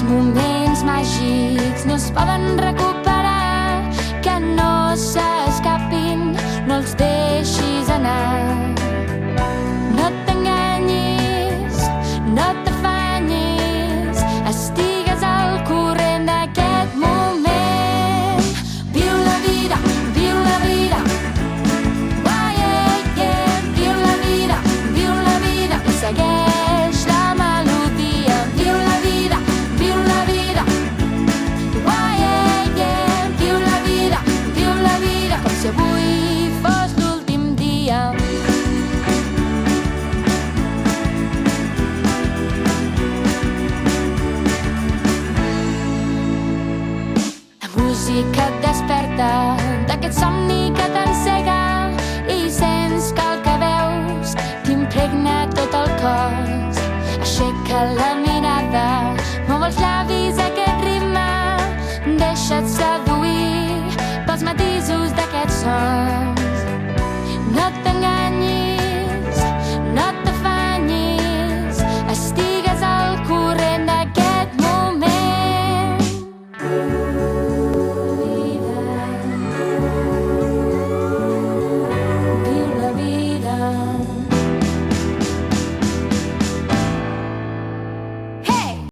moments màgics no es poden recuperar, que no s'escapin, no els deixis anar. No t'enganyis, no t'afanyis, estigues al corrent d'aquest moment. Viu la vida, viu la vida. Oh, yeah, yeah. Viu la vida i segueix la melodia. Viu la vida, viu la vida. Oh, yeah, yeah. Viu la vida, com si avui fos l'últim dia. La música et desperta d'aquest somni que t'encega i sents que el que veus t'impregna tot el cos. Aixeca la